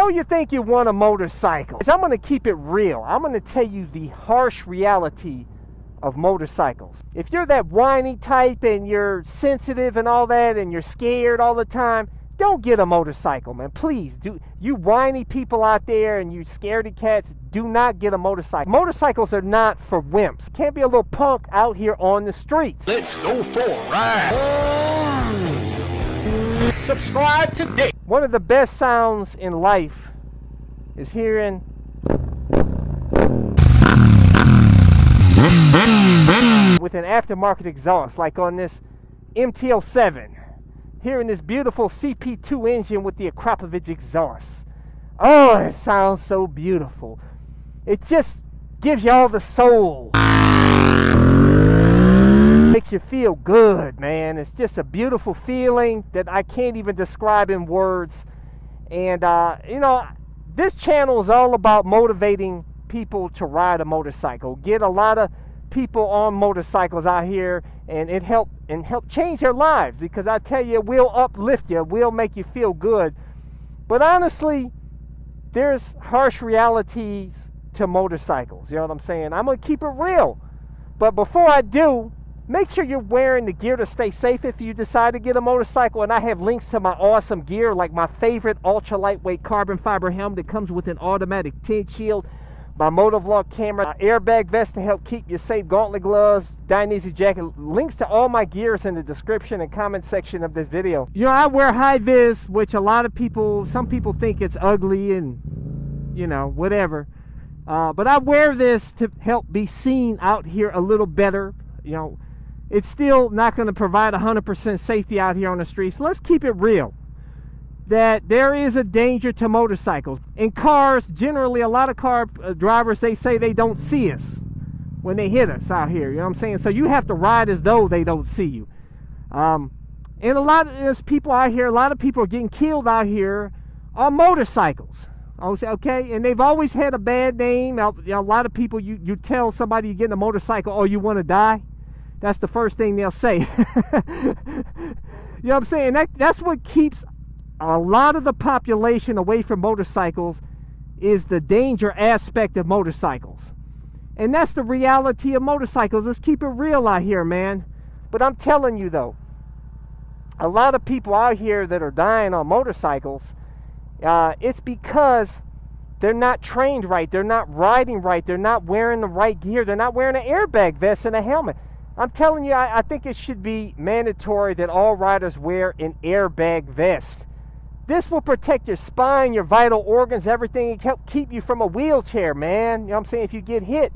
know you think you want a motorcycle. I'm going to keep it real. I'm going to tell you the harsh reality of motorcycles. If you're that whiny type and you're sensitive and all that and you're scared all the time, don't get a motorcycle, man. Please, you whiny people out there and you scaredy cats, do not get a motorcycle. Motorcycles are not for wimps. Can't be a little punk out here on the streets. Let's go for a ride. Subscribe today. One of the best sounds in life is hearing with an aftermarket exhaust, like on this MT-07. Hearing this beautiful CP2 engine with the Akrapovic exhaust. Oh, it sounds so beautiful. It just gives you all the soul. Makes you feel good, man. It's just a beautiful feeling that I can't even describe in words. And, you know, this channel is all about motivating people to ride a motorcycle. Get a lot of people on motorcycles out here, and help change their lives, because I tell you, it will uplift you, it will make you feel good. But honestly, there's harsh realities to motorcycles. You know what I'm saying? I'm gonna keep it real. But before I do, make sure you're wearing the gear to stay safe if you decide to get a motorcycle. And I have links to my awesome gear, like my favorite ultra lightweight carbon fiber helmet that comes with an automatic tint shield, my motovlog camera, airbag vest to help keep you safe, gauntlet gloves, Dainese jacket. Links to all my gears in the description and comment section of this video. You know, I wear high vis, which some people think it's ugly and, you know, whatever. But I wear this to help be seen out here a little better. You know, it's still not going to provide 100% safety out here on the streets. So let's keep it real, that there is a danger to motorcycles. In cars, generally, a lot of car drivers, they say they don't see us when they hit us out here. You know what I'm saying? So you have to ride as though they don't see you. And there's people out here, a lot of people are getting killed out here on motorcycles. Okay? And they've always had a bad name. You know, a lot of people, you tell somebody you get in a motorcycle, oh, you want to die? That's the first thing they'll say. You know what I'm saying? That's what keeps a lot of the population away from motorcycles, is the danger aspect of motorcycles. And that's the reality of motorcycles. Let's keep it real out here, man. But I'm telling you though, a lot of people out here that are dying on motorcycles, it's because they're not trained right, they're not riding right, they're not wearing the right gear, they're not wearing an airbag vest and a helmet. I'm telling you, I think it should be mandatory that all riders wear an airbag vest. This will protect your spine, your vital organs, everything. It help keep you from a wheelchair, man. You know what I'm saying? If you get hit,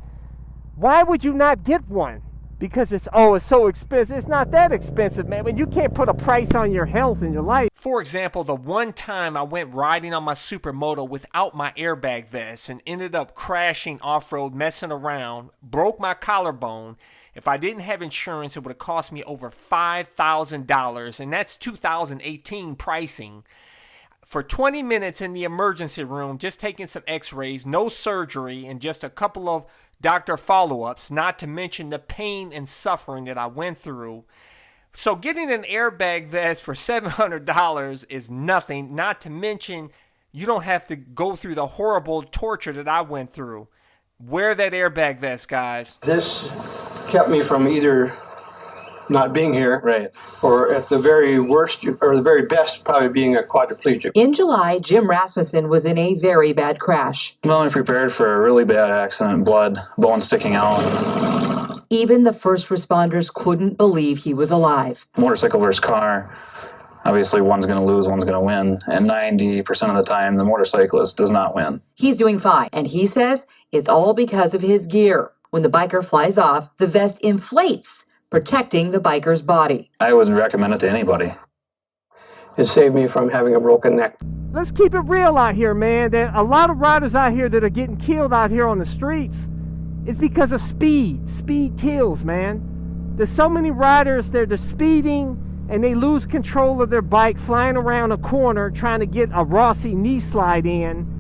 why would you not get one? Because it's so expensive. It's not that expensive, man. When you can't put a price on your health and your life. For example, the one time I went riding on my supermoto without my airbag vest and ended up crashing off-road, messing around, broke my collarbone. If I didn't have insurance, it would have cost me over $5,000, and that's 2018 pricing. For 20 minutes in the emergency room, just taking some x-rays, no surgery, and just a couple of doctor follow-ups, not to mention the pain and suffering that I went through. So getting an airbag vest for $700 is nothing, not to mention you don't have to go through the horrible torture that I went through. Wear that airbag vest, guys. This kept me from either not being here, right, or at the very worst, or the very best, probably being a quadriplegic. In July, Jim Rasmussen was in a very bad crash. Well, I prepared for a really bad accident, blood, bone sticking out. Even the first responders couldn't believe he was alive. Motorcycle versus car, obviously one's going to lose, one's going to win, and 90% of the time the motorcyclist does not win. He's doing fine, and he says it's all because of his gear. When the biker flies off, the vest inflates, protecting the biker's body. I would recommend it to anybody. It saved me from having a broken neck. Let's keep it real out here, man. There a lot of riders out here that are getting killed out here on the streets. It's because of speed. Speed kills, man. There's so many riders, they're speeding and they lose control of their bike, flying around a corner trying to get a Rossi knee slide in,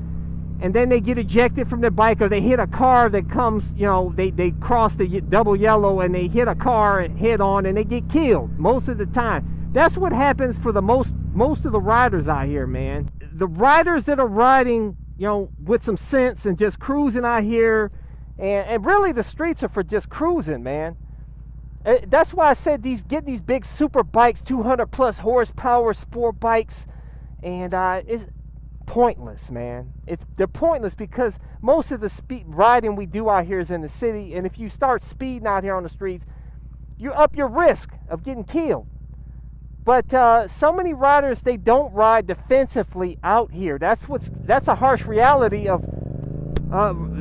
and then they get ejected from their bike, or they hit a car that comes, you know, they cross the double yellow and they hit a car head on and they get killed most of the time. That's what happens for the most of the riders out here, man. The riders that are riding, you know, with some sense and just cruising out here, and really the streets are for just cruising, man. That's why I said get these big super bikes, 200 plus horsepower sport bikes, and it's pointless, man. They're pointless because most of the speed riding we do out here is in the city, and if you start speeding out here on the streets, you up your risk of getting killed. But so many riders, they don't ride defensively out here. That's a harsh reality of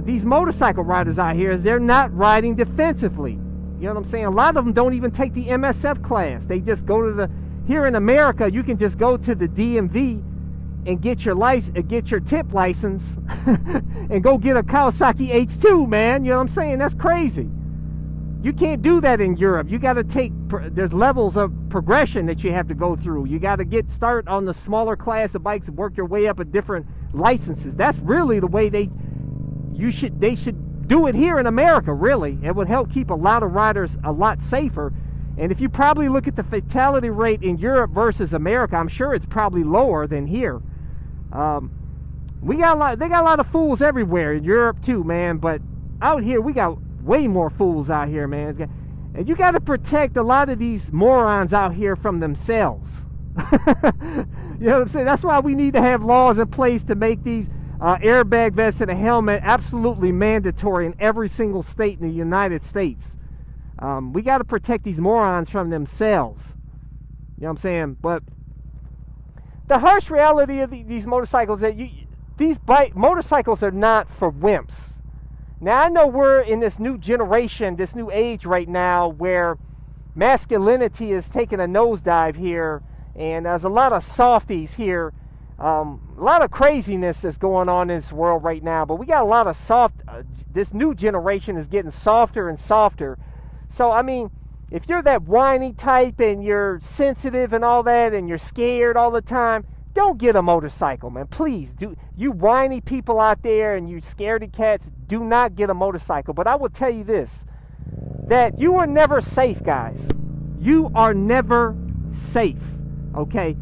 these motorcycle riders out here, is they're not riding defensively. You know what I'm saying? A lot of them don't even take the MSF class. They just go to here in America, you can just go to the DMV and get your tip license and go get a Kawasaki H2, man. You know what I'm saying? That's crazy. You can't do that in Europe. You got to there's levels of progression that you have to go through. You got to start on the smaller class of bikes and work your way up at different licenses. That's really the way they should do it here in America, really. It would help keep a lot of riders a lot safer. And if you probably look at the fatality rate in Europe versus America, I'm sure it's probably lower than here. They got a lot of fools everywhere in Europe too, man. But out here, we got way more fools out here, man. And you got to protect a lot of these morons out here from themselves. You know what I'm saying? That's why we need to have laws in place to make these airbag vests and a helmet absolutely mandatory in every single state in the United States. We got to protect these morons from themselves. You know what I'm saying? But the harsh reality of these motorcycles that motorcycles are not for wimps. Now, I know we're in this new generation, this new age right now where masculinity is taking a nosedive here, and there's a lot of softies here. A lot of craziness is going on in this world right now, but we got a lot of this new generation is getting softer and softer. So, I mean, if you're that whiny type and you're sensitive and all that and you're scared all the time, don't get a motorcycle, man. Please, you whiny people out there and you scaredy cats, do not get a motorcycle. But I will tell you this, that you are never safe, guys. You are never safe, okay?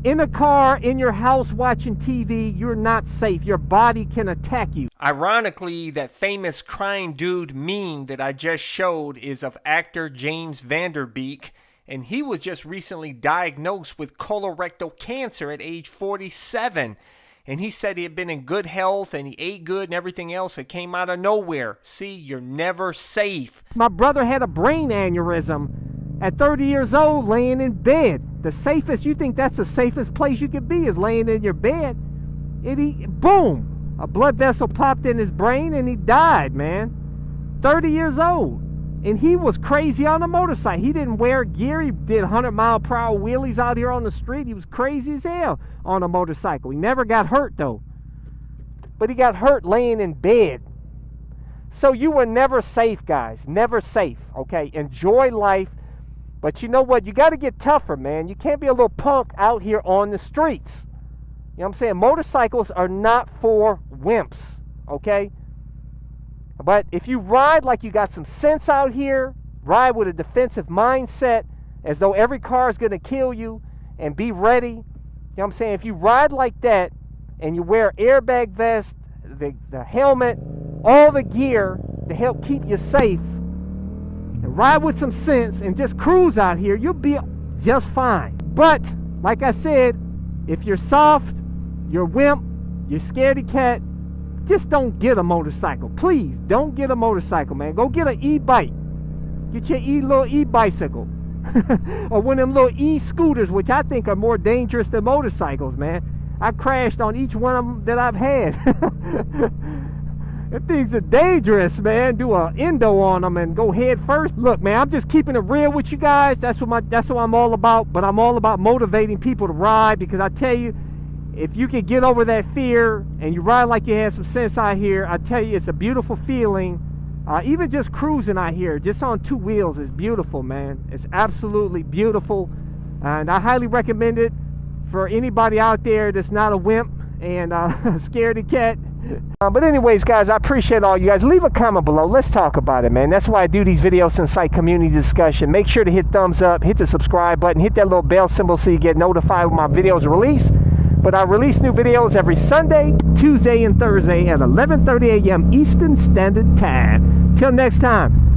In a car, in your house, watching TV, you're not safe. Your body can attack you. Ironically, that famous crying dude meme that I just showed is of actor James Van Der Beek, and he was just recently diagnosed with colorectal cancer at age 47. And he said he had been in good health and he ate good and everything else. It came out of nowhere. See, you're never safe. My brother had a brain aneurysm at 30 years old, laying in bed. The safest, you think that's the safest place you could be, is laying in your bed. Boom, a blood vessel popped in his brain and he died, man. 30 years old. And he was crazy on a motorcycle. He didn't wear gear. He did 100-mile-per-hour wheelies out here on the street. He was crazy as hell on a motorcycle. He never got hurt, though. But he got hurt laying in bed. So you were never safe, guys. Never safe, okay? Enjoy life. But you know what? You got to get tougher, man. You can't be a little punk out here on the streets. You know what I'm saying? Motorcycles are not for wimps, okay? But if you ride like you got some sense out here, ride with a defensive mindset, as though every car is going to kill you, and be ready. You know what I'm saying? If you ride like that, and you wear airbag vest, the helmet, all the gear to help keep you safe, and ride with some sense, and just cruise out here, you'll be just fine. But, like I said, if you're soft, you're wimp, you're scaredy cat, just don't get a motorcycle. Please, don't get a motorcycle, man. Go get an e-bike. Get your little e-bicycle. Or one of them little e-scooters, which I think are more dangerous than motorcycles, man. I crashed on each one of them that I've had. Them things are dangerous, man. Do a endo on them and go head first. Look, man, I'm just keeping it real with you guys. That's what I'm all about. But I'm all about motivating people to ride, because I tell you, if you can get over that fear and you ride like you have some sense out here, I tell you, it's a beautiful feeling. Even just cruising out here, just on two wheels, is beautiful, man. It's absolutely beautiful. And I highly recommend it for anybody out there that's not a wimp and scaredy cat. But anyways, guys, I appreciate all you guys. Leave a comment below. Let's talk about it, man. That's why I do these videos to incite community discussion. Make sure to hit thumbs up, hit the subscribe button, hit that little bell symbol so you get notified when my videos are released. But I release new videos every Sunday, Tuesday, and Thursday at 11:30 a.m. Eastern Standard Time. Till next time.